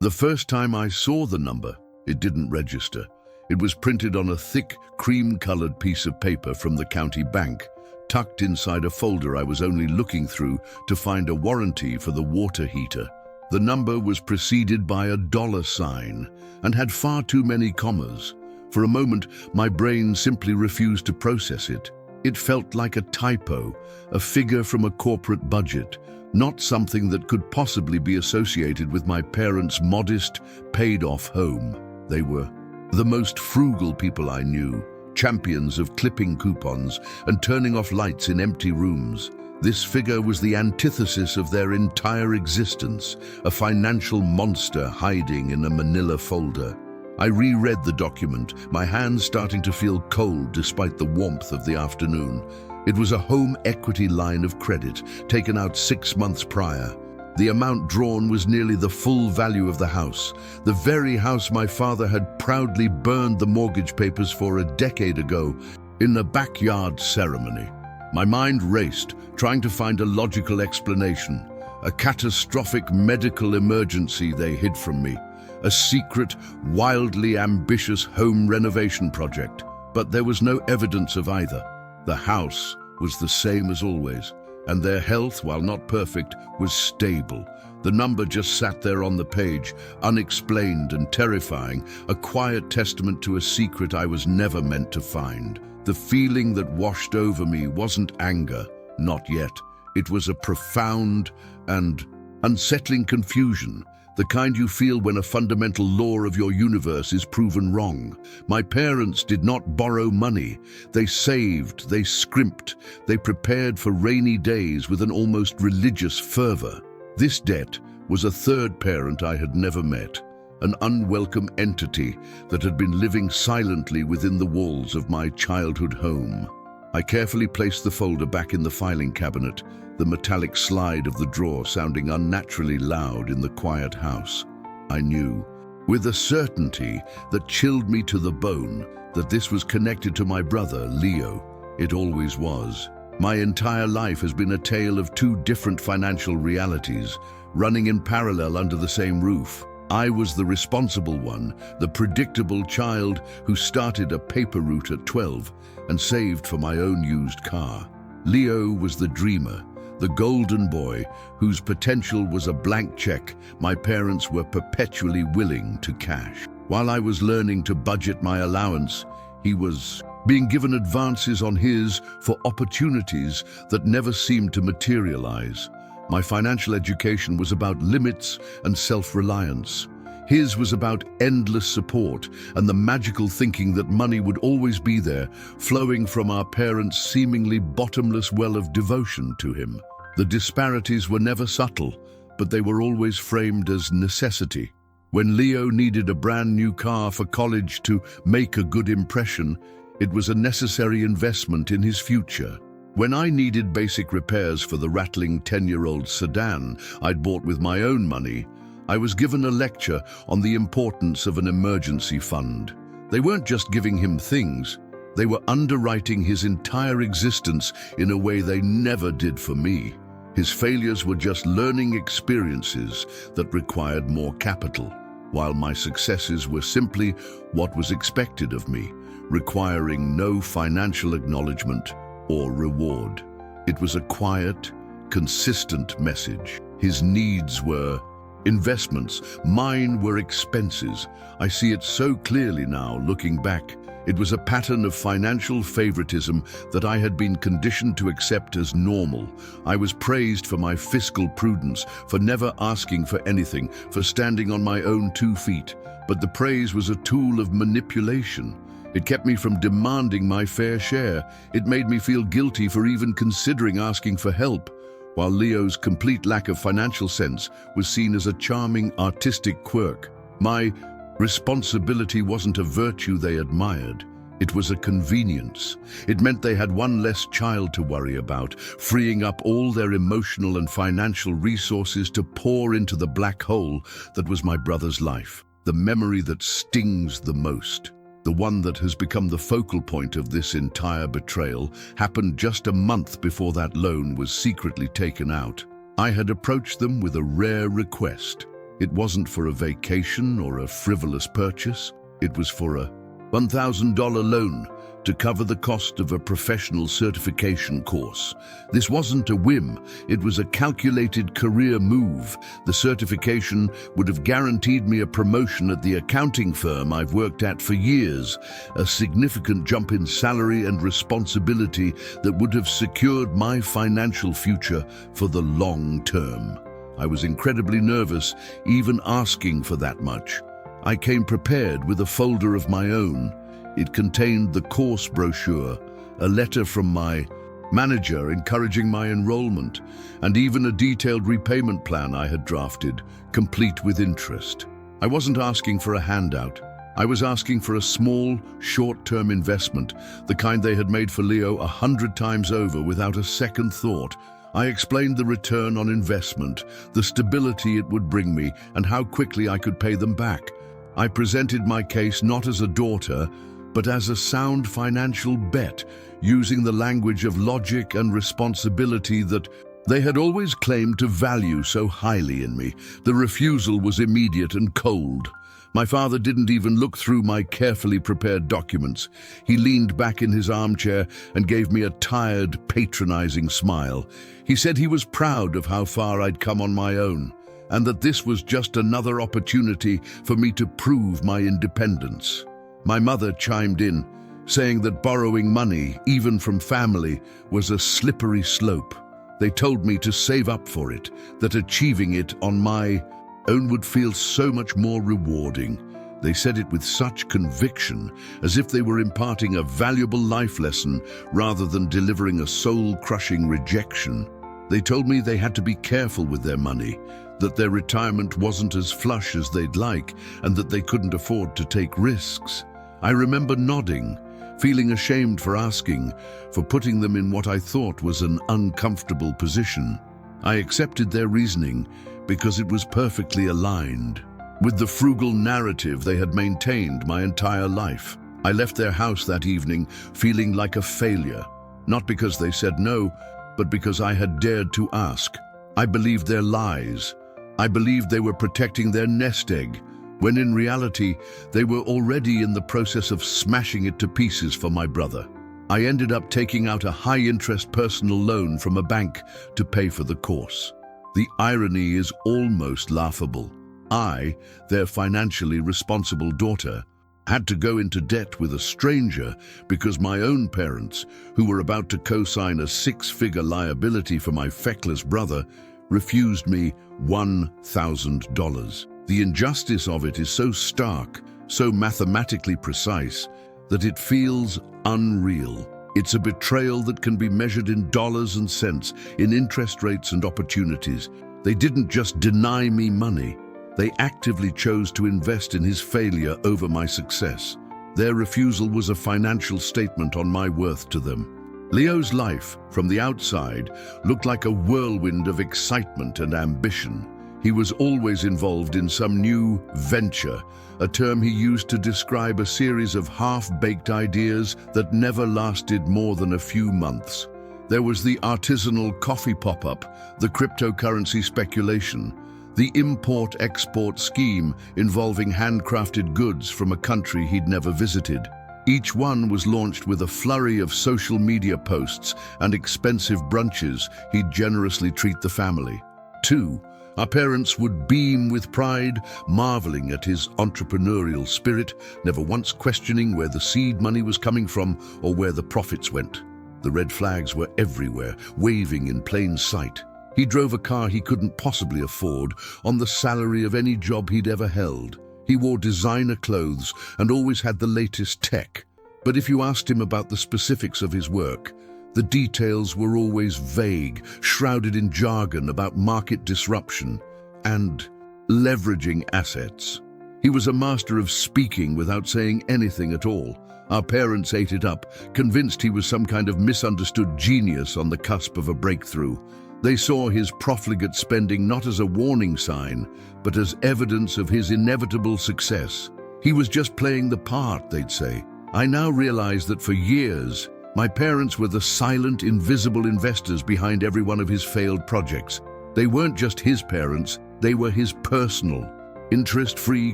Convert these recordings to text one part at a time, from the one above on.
The first time I saw the number, it didn't register. It was printed on a thick, cream-colored piece of paper from the county bank, tucked inside a folder I was only looking through to find a warranty for the water heater. The number was preceded by a $sign and had far too many commas. For a moment, my brain simply refused to process it. It felt like a typo, a figure from a corporate budget, not something that could possibly be associated with my parents' modest, paid-off home. They were the most frugal people I knew, champions of clipping coupons and turning off lights in empty rooms. This figure was the antithesis of their entire existence, a financial monster hiding in a manila folder. I reread the document, my hands starting to feel cold despite the warmth of the afternoon. It was a home equity line of credit, taken out 6 months prior. The amount drawn was nearly the full value of the house, the very house my father had proudly burned the mortgage papers for a decade ago in a backyard ceremony. My mind raced, trying to find a logical explanation. A catastrophic medical emergency they hid from me. A secret, wildly ambitious home renovation project. But there was no evidence of either. The house was the same as always, and their health, while not perfect, was stable. The number just sat there on the page, unexplained and terrifying, a quiet testament to a secret I was never meant to find. The feeling that washed over me wasn't anger, not yet. It was a profound and unsettling confusion, the kind you feel when a fundamental law of your universe is proven wrong. My parents did not borrow money. They saved, they scrimped, they prepared for rainy days with an almost religious fervor. This debt was a third parent I had never met, an unwelcome entity that had been living silently within the walls of my childhood home. I carefully placed the folder back in the filing cabinet, the metallic slide of the drawer sounding unnaturally loud in the quiet house. I knew, with a certainty that chilled me to the bone, that this was connected to my brother, Leo. It always was. My entire life has been a tale of two different financial realities, running in parallel under the same roof. I was the responsible one, the predictable child who started a paper route at 12 and saved for my own used car. Leo was the dreamer, the golden boy whose potential was a blank check my parents were perpetually willing to cash. While I was learning to budget my allowance, he was being given advances on his for opportunities that never seemed to materialize. My financial education was about limits and self-reliance. His was about endless support and the magical thinking that money would always be there, flowing from our parents' seemingly bottomless well of devotion to him. The disparities were never subtle, but they were always framed as necessity. When Leo needed a brand new car for college to make a good impression, it was a necessary investment in his future. When I needed basic repairs for the rattling 10-year-old sedan I'd bought with my own money, I was given a lecture on the importance of an emergency fund. They weren't just giving him things, they were underwriting his entire existence in a way they never did for me. His failures were just learning experiences that required more capital, while my successes were simply what was expected of me, requiring no financial acknowledgement or reward. It was a quiet, consistent message. His needs were investments, mine were expenses. I see it so clearly now, looking back. It was a pattern of financial favoritism that I had been conditioned to accept as normal. I was praised for my fiscal prudence, for never asking for anything, for standing on my own 2 feet. But the praise was a tool of manipulation. It kept me from demanding my fair share. It made me feel guilty for even considering asking for help, while Leo's complete lack of financial sense was seen as a charming artistic quirk. My responsibility wasn't a virtue they admired. It was a convenience. It meant they had one less child to worry about, freeing up all their emotional and financial resources to pour into the black hole that was my brother's life. The memory that stings the most, the one that has become the focal point of this entire betrayal, happened just a month before that loan was secretly taken out. I had approached them with a rare request. It wasn't for a vacation or a frivolous purchase. It was for a $1,000 loan to cover the cost of a professional certification course. This wasn't a whim, it was a calculated career move. The certification would have guaranteed me a promotion at the accounting firm I've worked at for years, a significant jump in salary and responsibility that would have secured my financial future for the long term. I was incredibly nervous, even asking for that much. I came prepared with a folder of my own. It contained the course brochure, a letter from my manager encouraging my enrollment, and even a detailed repayment plan I had drafted, complete with interest. I wasn't asking for a handout. I was asking for a small, short-term investment, the kind they had made for Leo 100 times over without a second thought. I explained the return on investment, the stability it would bring me, and how quickly I could pay them back. I presented my case not as a daughter, but as a sound financial bet, using the language of logic and responsibility that they had always claimed to value so highly in me. The refusal was immediate and cold. My father didn't even look through my carefully prepared documents. He leaned back in his armchair and gave me a tired, patronizing smile. He said he was proud of how far I'd come on my own, and that this was just another opportunity for me to prove my independence. My mother chimed in, saying that borrowing money, even from family, was a slippery slope. They told me to save up for it, that achieving it on my own would feel so much more rewarding. They said it with such conviction, as if they were imparting a valuable life lesson rather than delivering a soul-crushing rejection. They told me they had to be careful with their money, that their retirement wasn't as flush as they'd like, and that they couldn't afford to take risks. I remember nodding, feeling ashamed for asking, for putting them in what I thought was an uncomfortable position. I accepted their reasoning because it was perfectly aligned with the frugal narrative they had maintained my entire life. I left their house that evening feeling like a failure, not because they said no, but because I had dared to ask. I believed their lies. I believed they were protecting their nest egg, when in reality, they were already in the process of smashing it to pieces for my brother. I ended up taking out a high-interest personal loan from a bank to pay for the course. The irony is almost laughable. I, their financially responsible daughter, had to go into debt with a stranger because my own parents, who were about to co-sign a six-figure liability for my feckless brother, refused me $1,000. The injustice of it is so stark, so mathematically precise, that it feels unreal. It's a betrayal that can be measured in dollars and cents, in interest rates and opportunities. They didn't just deny me money. They actively chose to invest in his failure over my success. Their refusal was a financial statement on my worth to them. Leo's life, from the outside, looked like a whirlwind of excitement and ambition. He was always involved in some new venture, a term he used to describe a series of half-baked ideas that never lasted more than a few months. There was the artisanal coffee pop-up, the cryptocurrency speculation, the import-export scheme involving handcrafted goods from a country he'd never visited. Each one was launched with a flurry of social media posts and expensive brunches he'd generously treat the family. 2. Our parents would beam with pride, marveling at his entrepreneurial spirit, never once questioning where the seed money was coming from or where the profits went. The red flags were everywhere, waving in plain sight. He drove a car he couldn't possibly afford on the salary of any job he'd ever held. He wore designer clothes and always had the latest tech. But if you asked him about the specifics of his work, the details were always vague, shrouded in jargon about market disruption and leveraging assets. He was a master of speaking without saying anything at all. Our parents ate it up, convinced he was some kind of misunderstood genius on the cusp of a breakthrough. They saw his profligate spending not as a warning sign, but as evidence of his inevitable success. He was just playing the part, they'd say. I now realize that for years, my parents were the silent, invisible investors behind every one of his failed projects. They weren't just his parents, They were his personal, interest-free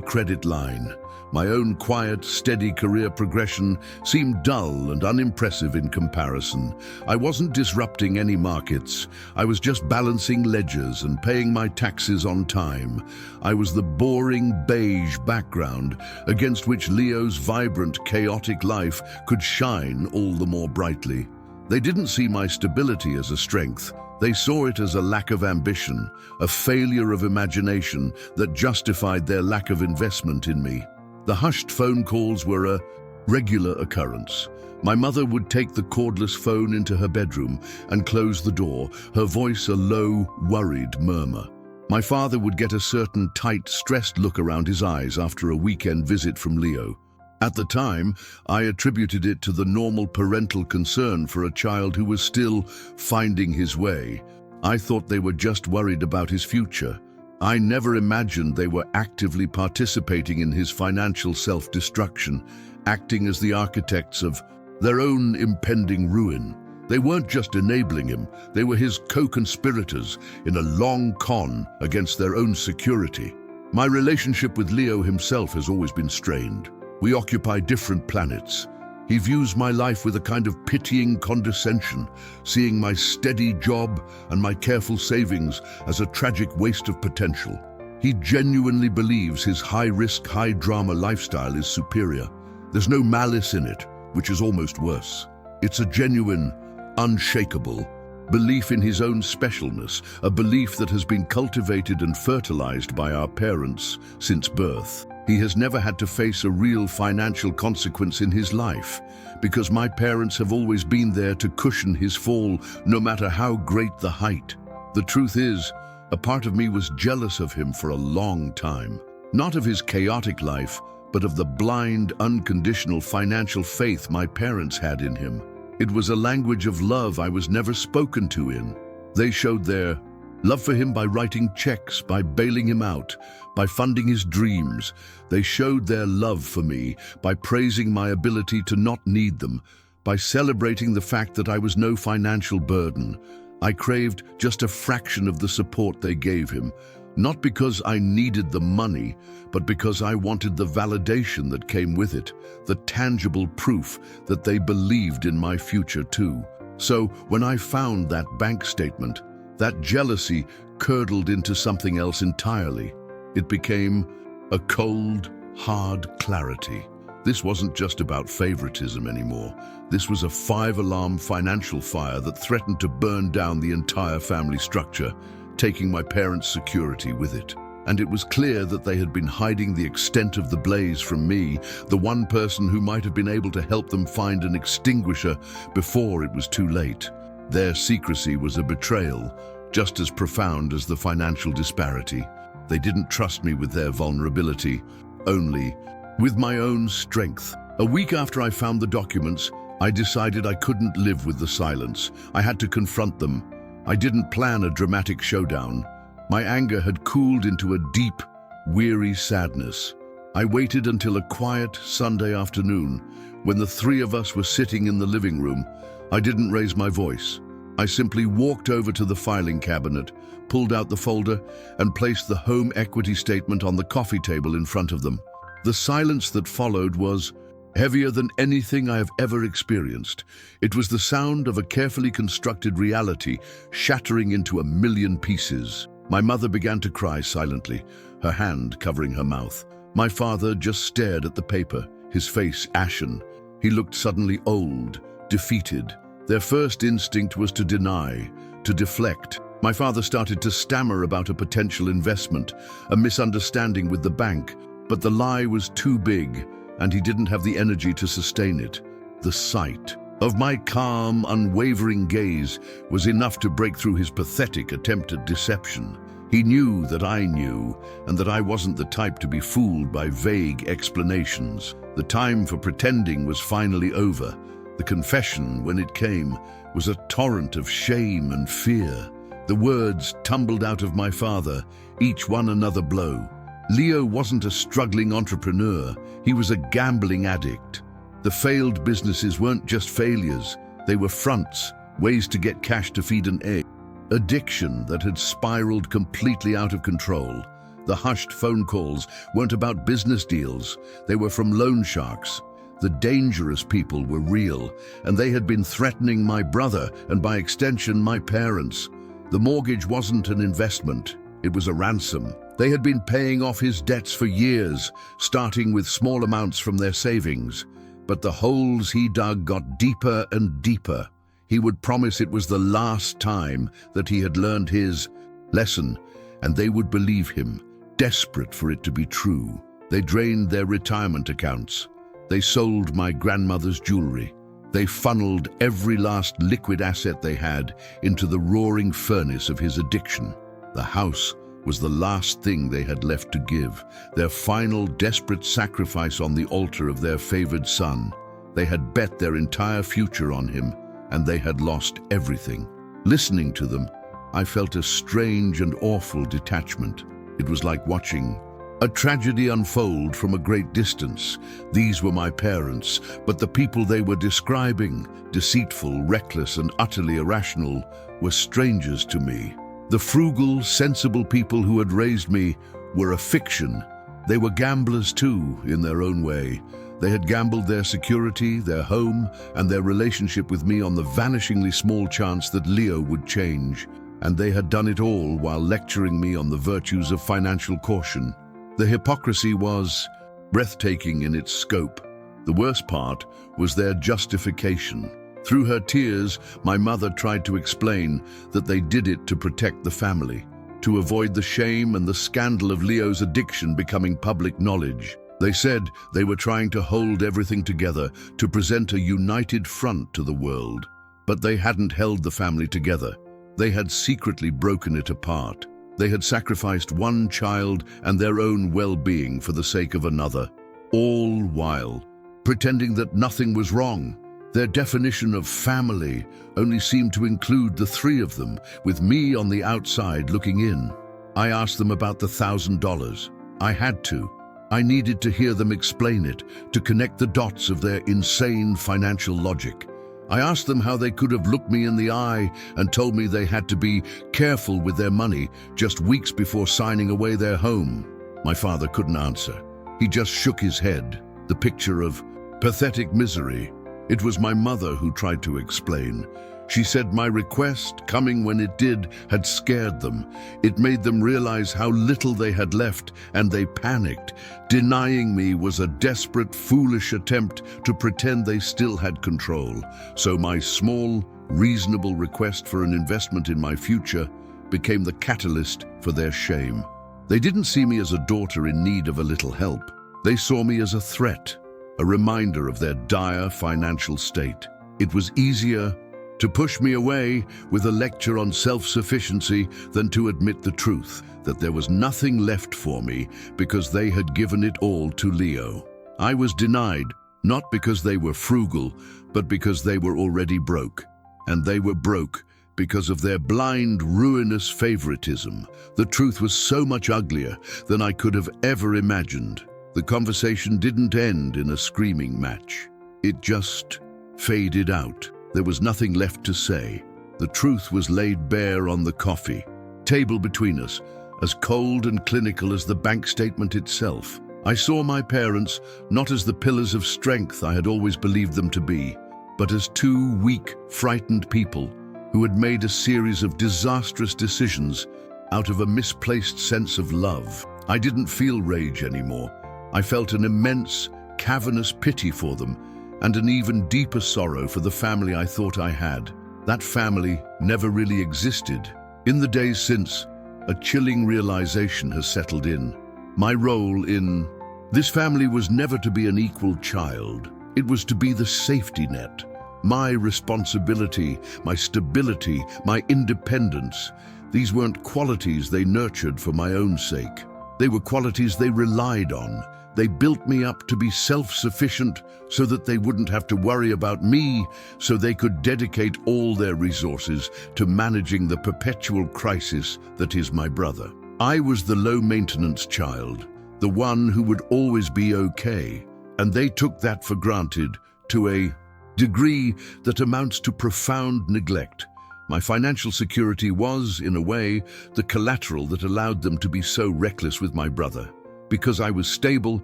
credit line. My own quiet, steady career progression seemed dull and unimpressive in comparison. I wasn't disrupting any markets. I was just balancing ledgers and paying my taxes on time. I was the boring beige background against which Leo's vibrant, chaotic life could shine all the more brightly. They didn't see my stability as a strength. They saw it as a lack of ambition, a failure of imagination that justified their lack of investment in me. The hushed phone calls were a regular occurrence. My mother would take the cordless phone into her bedroom and close the door, her voice a low, worried murmur. My father would get a certain tight, stressed look around his eyes after a weekend visit from Leo. At the time, I attributed it to the normal parental concern for a child who was still finding his way. I thought they were just worried about his future. I never imagined they were actively participating in his financial self-destruction, acting as the architects of their own impending ruin. They weren't just enabling him, they were his co-conspirators in a long con against their own security. My relationship with Leo himself has always been strained. We occupy different planets. He views my life with a kind of pitying condescension, seeing my steady job and my careful savings as a tragic waste of potential. He genuinely believes his high-risk, high-drama lifestyle is superior. There's no malice in it, which is almost worse. It's a genuine, unshakable belief in his own specialness, a belief that has been cultivated and fertilized by our parents since birth. He has never had to face a real financial consequence in his life, because my parents have always been there to cushion his fall, no matter how great the height. The truth is, a part of me was jealous of him for a long time. Not of his chaotic life, but of the blind, unconditional financial faith my parents had in him. It was a language of love I was never spoken to in. They showed their love for him by writing checks, by bailing him out, by funding his dreams. They showed their love for me by praising my ability to not need them, by celebrating the fact that I was no financial burden. I craved just a fraction of the support they gave him, not because I needed the money, but because I wanted the validation that came with it, the tangible proof that they believed in my future too. So when I found that bank statement, that jealousy curdled into something else entirely. It became a cold, hard clarity. This wasn't just about favoritism anymore. This was a five-alarm financial fire that threatened to burn down the entire family structure, taking my parents' security with it. And it was clear that they had been hiding the extent of the blaze from me, the one person who might have been able to help them find an extinguisher before it was too late. Their secrecy was a betrayal, just as profound as the financial disparity. They didn't trust me with their vulnerability, only with my own strength. A week after I found the documents, I decided I couldn't live with the silence. I had to confront them. I didn't plan a dramatic showdown. My anger had cooled into a deep, weary sadness. I waited until a quiet Sunday afternoon, when the three of us were sitting in the living room. I didn't raise my voice. I simply walked over to the filing cabinet, pulled out the folder, and placed the home equity statement on the coffee table in front of them. The silence that followed was heavier than anything I have ever experienced. It was the sound of a carefully constructed reality shattering into a million pieces. My mother began to cry silently, her hand covering her mouth. My father just stared at the paper, his face ashen. He looked suddenly old, defeated. Their first instinct was to deny, to deflect. My father started to stammer about a potential investment, a misunderstanding with the bank, but the lie was too big, and he didn't have the energy to sustain it. The sight of my calm, unwavering gaze was enough to break through his pathetic attempt at deception. He knew that I knew, and that I wasn't the type to be fooled by vague explanations. The time for pretending was finally over. The confession, when it came, was a torrent of shame and fear. The words tumbled out of my father, each one another blow. Leo wasn't a struggling entrepreneur, he was a gambling addict. The failed businesses weren't just failures, they were fronts, ways to get cash to feed an egg. Addiction that had spiraled completely out of control. The hushed phone calls weren't about business deals, they were from loan sharks. The dangerous people were real, and they had been threatening my brother and by extension my parents. The mortgage wasn't an investment, it was a ransom. They had been paying off his debts for years, starting with small amounts from their savings. But the holes he dug got deeper and deeper. He would promise it was the last time that he had learned his lesson, and they would believe him, desperate for it to be true. They drained their retirement accounts. They sold my grandmother's jewelry. They funneled every last liquid asset they had into the roaring furnace of his addiction. The house was the last thing they had left to give, their final desperate sacrifice on the altar of their favored son. They had bet their entire future on him, and they had lost everything. Listening to them, I felt a strange and awful detachment. It was like watching a tragedy unfold from a great distance. These were my parents, but the people they were describing, deceitful, reckless, and utterly irrational, were strangers to me. The frugal, sensible people who had raised me were a fiction. They were gamblers too, in their own way. They had gambled their security, their home, and their relationship with me on the vanishingly small chance that Leo would change. And they had done it all while lecturing me on the virtues of financial caution. The hypocrisy was breathtaking in its scope. The worst part was their justification. Through her tears, my mother tried to explain that they did it to protect the family, to avoid the shame and the scandal of Leo's addiction becoming public knowledge. They said they were trying to hold everything together, to present a united front to the world. But they hadn't held the family together. They had secretly broken it apart. They had sacrificed one child and their own well-being for the sake of another, all while pretending that nothing was wrong. Their definition of family only seemed to include the three of them, with me on the outside looking in. I asked them about the $1,000. I had to. I needed to hear them explain it, to connect the dots of their insane financial logic. I asked them how they could have looked me in the eye and told me they had to be careful with their money just weeks before signing away their home. My father couldn't answer. He just shook his head, the picture of pathetic misery. It was my mother who tried to explain. She said my request, coming when it did, had scared them. It made them realize how little they had left, and they panicked. Denying me was a desperate, foolish attempt to pretend they still had control. So my small, reasonable request for an investment in my future became the catalyst for their shame. They didn't see me as a daughter in need of a little help. They saw me as a threat, a reminder of their dire financial state. It was easier to push me away with a lecture on self-sufficiency than to admit the truth, that there was nothing left for me because they had given it all to Leo. I was denied, not because they were frugal, but because they were already broke. And they were broke because of their blind, ruinous favoritism. The truth was so much uglier than I could have ever imagined. The conversation didn't end in a screaming match. It just faded out. There was nothing left to say. The truth was laid bare on the coffee table between us, as cold and clinical as the bank statement itself. I saw my parents not as the pillars of strength I had always believed them to be, but as two weak, frightened people who had made a series of disastrous decisions out of a misplaced sense of love. I didn't feel rage anymore. I felt an immense, cavernous pity for them, and an even deeper sorrow for the family I thought I had. That family never really existed. In the days since, a chilling realization has settled in. My role in this family was never to be an equal child. It was to be the safety net. My responsibility, my stability, my independence. These weren't qualities they nurtured for my own sake. They were qualities they relied on. They built me up to be self-sufficient so that they wouldn't have to worry about me, so they could dedicate all their resources to managing the perpetual crisis that is my brother. I was the low-maintenance child, the one who would always be okay, and they took that for granted to a degree that amounts to profound neglect. My financial security was, in a way, the collateral that allowed them to be so reckless with my brother. Because I was stable,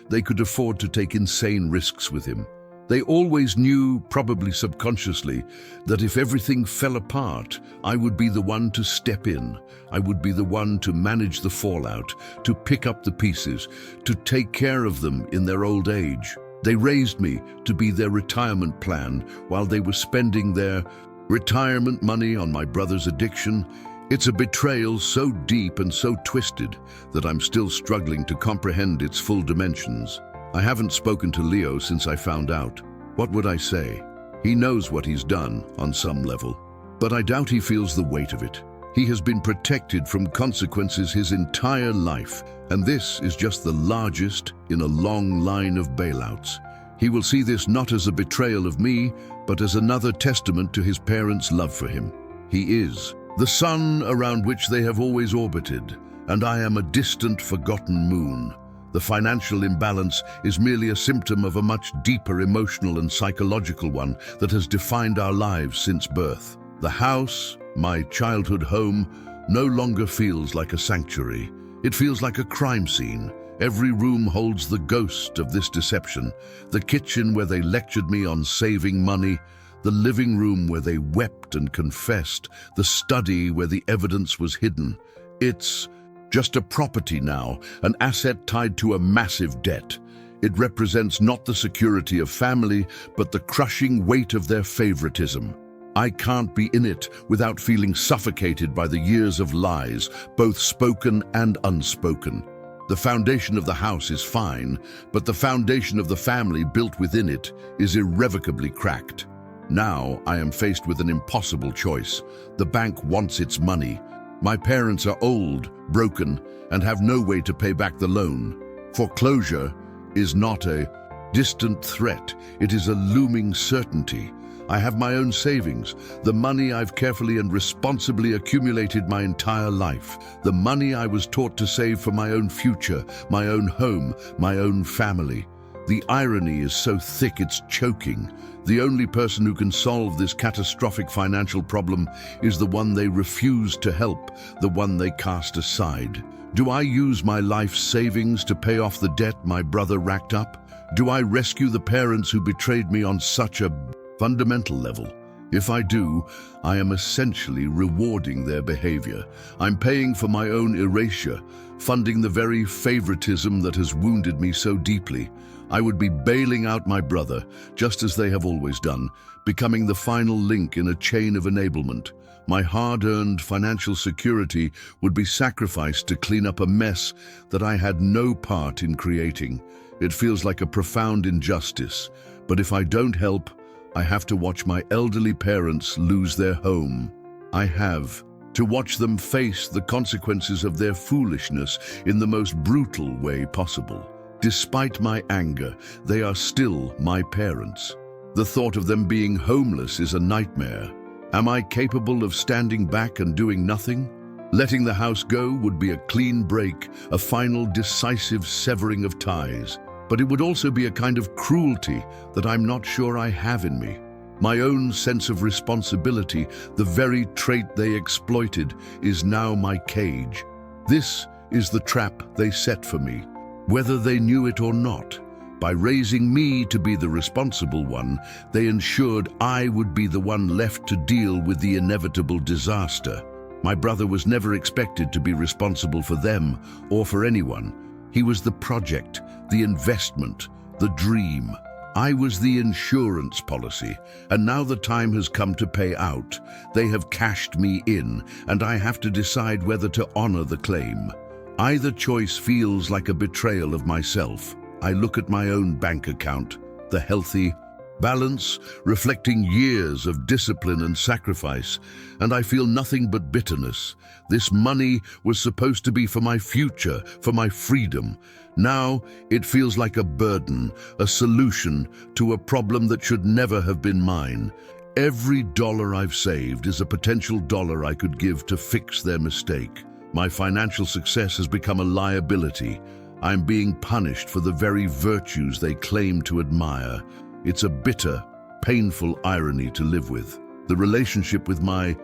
they could afford to take insane risks with him. They always knew, probably subconsciously, that if everything fell apart, I would be the one to step in. I would be the one to manage the fallout, to pick up the pieces, to take care of them in their old age. They raised me to be their retirement plan while they were spending their retirement money on my brother's addiction. It's a betrayal so deep and so twisted that I'm still struggling to comprehend its full dimensions. I haven't spoken to Leo since I found out. What would I say? He knows what he's done on some level, but I doubt he feels the weight of it. He has been protected from consequences his entire life, and this is just the largest in a long line of bailouts. He will see this not as a betrayal of me, but as another testament to his parents' love for him. He is the sun around which they have always orbited, and I am a distant, forgotten moon. The financial imbalance is merely a symptom of a much deeper emotional and psychological one that has defined our lives since birth. The house, my childhood home, no longer feels like a sanctuary. It feels like a crime scene. Every room holds the ghost of this deception. The kitchen where they lectured me on saving money, the living room where they wept and confessed, the study where the evidence was hidden. It's just a property now, an asset tied to a massive debt. It represents not the security of family, but the crushing weight of their favoritism. I can't be in it without feeling suffocated by the years of lies, both spoken and unspoken. The foundation of the house is fine, but the foundation of the family built within it is irrevocably cracked. Now I am faced with an impossible choice. The bank wants its money. My parents are old, broken, and have no way to pay back the loan. Foreclosure is not a distant threat, it is a looming certainty. I have my own savings, the money I've carefully and responsibly accumulated my entire life, the money I was taught to save for my own future, my own home, my own family. The irony is so thick it's choking. The only person who can solve this catastrophic financial problem is the one they refuse to help, the one they cast aside. Do I use my life savings to pay off the debt my brother racked up? Do I rescue the parents who betrayed me on such a fundamental level? If I do, I am essentially rewarding their behavior. I'm paying for my own erasure, funding the very favoritism that has wounded me so deeply. I would be bailing out my brother, just as they have always done, becoming the final link in a chain of enablement. My hard-earned financial security would be sacrificed to clean up a mess that I had no part in creating. It feels like a profound injustice, but if I don't help, I have to watch my elderly parents lose their home. I have to watch them face the consequences of their foolishness in the most brutal way possible. Despite my anger, they are still my parents. The thought of them being homeless is a nightmare. Am I capable of standing back and doing nothing? Letting the house go would be a clean break, a final decisive severing of ties. But it would also be a kind of cruelty that I'm not sure I have in me. My own sense of responsibility, the very trait they exploited, is now my cage. This is the trap they set for me, whether they knew it or not. By raising me to be the responsible one, they ensured I would be the one left to deal with the inevitable disaster. My brother was never expected to be responsible for them or for anyone. He was the project, the investment, the dream. I was the insurance policy, and now the time has come to pay out. They have cashed me in, and I have to decide whether to honor the claim. Either choice feels like a betrayal of myself. I look at my own bank account, the healthy balance reflecting years of discipline and sacrifice, and I feel nothing but bitterness. This money was supposed to be for my future, for my freedom. Now it feels like a burden, a solution to a problem that should never have been mine. Every dollar I've saved is a potential dollar I could give to fix their mistake. My financial success has become a liability. I'm being punished for the very virtues they claim to admire. It's a bitter, painful irony to live with. The relationship with my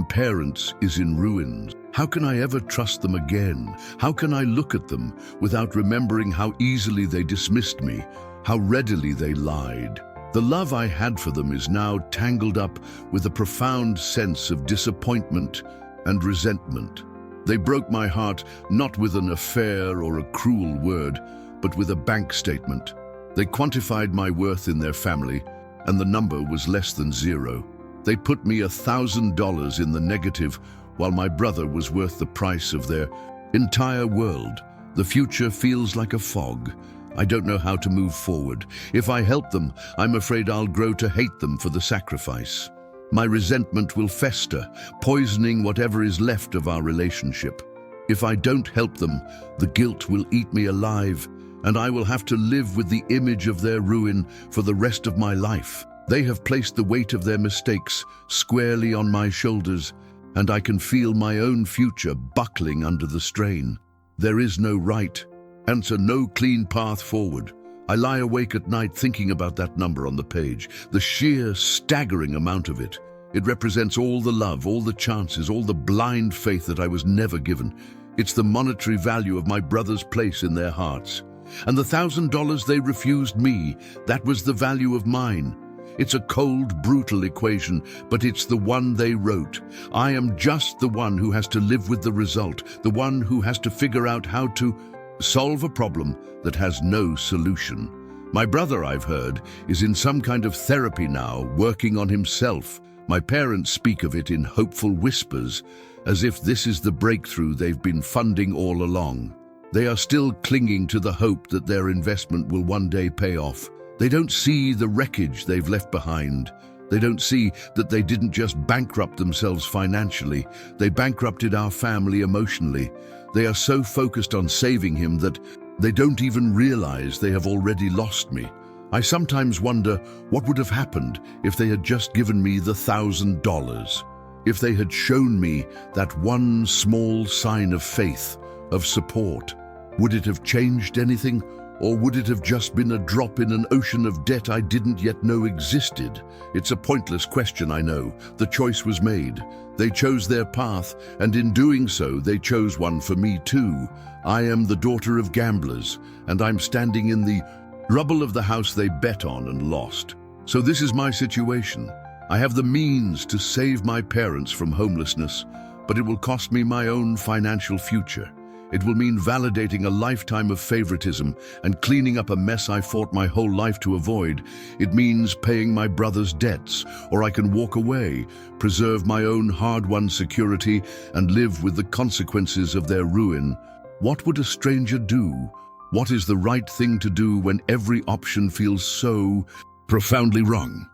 parents is in ruins. How can I ever trust them again? How can I look at them without remembering how easily they dismissed me, how readily they lied? The love I had for them is now tangled up with a profound sense of disappointment and resentment. They broke my heart not with an affair or a cruel word, but with a bank statement. They quantified my worth in their family, and the number was less than zero. They put me $1,000 in the negative, while my brother was worth the price of their entire world. The future feels like a fog. I don't know how to move forward. If I help them, I'm afraid I'll grow to hate them for the sacrifice. My resentment will fester, poisoning whatever is left of our relationship. If I don't help them, the guilt will eat me alive, and I will have to live with the image of their ruin for the rest of my life. They have placed the weight of their mistakes squarely on my shoulders, and I can feel my own future buckling under the strain. There is no right answer, no clean path forward. I lie awake at night thinking about that number on the page, the sheer staggering amount of it. It represents all the love, all the chances, all the blind faith that I was never given. It's the monetary value of my brother's place in their hearts. And the $1,000 they refused me, that was the value of mine. It's a cold, brutal equation, but it's the one they wrote. I am just the one who has to live with the result, the one who has to figure out how to solve a problem that has no solution. My brother, I've heard, is in some kind of therapy now, working on himself. My parents speak of it in hopeful whispers, as if this is the breakthrough they've been funding all along. They are still clinging to the hope that their investment will one day pay off. They don't see the wreckage they've left behind. They don't see that they didn't just bankrupt themselves financially, they bankrupted our family emotionally. They are so focused on saving him that they don't even realize they have already lost me. I sometimes wonder what would have happened if they had just given me the $1,000, if they had shown me that one small sign of faith, of support. Would it have changed anything? Or would it have just been a drop in an ocean of debt I didn't yet know existed? It's a pointless question, I know. The choice was made. They chose their path, and in doing so, they chose one for me too. I am the daughter of gamblers, and I'm standing in the rubble of the house they bet on and lost. So this is my situation. I have the means to save my parents from homelessness, but it will cost me my own financial future. It will mean validating a lifetime of favoritism and cleaning up a mess I fought my whole life to avoid. It means paying my brother's debts, or I can walk away, preserve my own hard-won security, and live with the consequences of their ruin. What would a stranger do? What is the right thing to do when every option feels so profoundly wrong?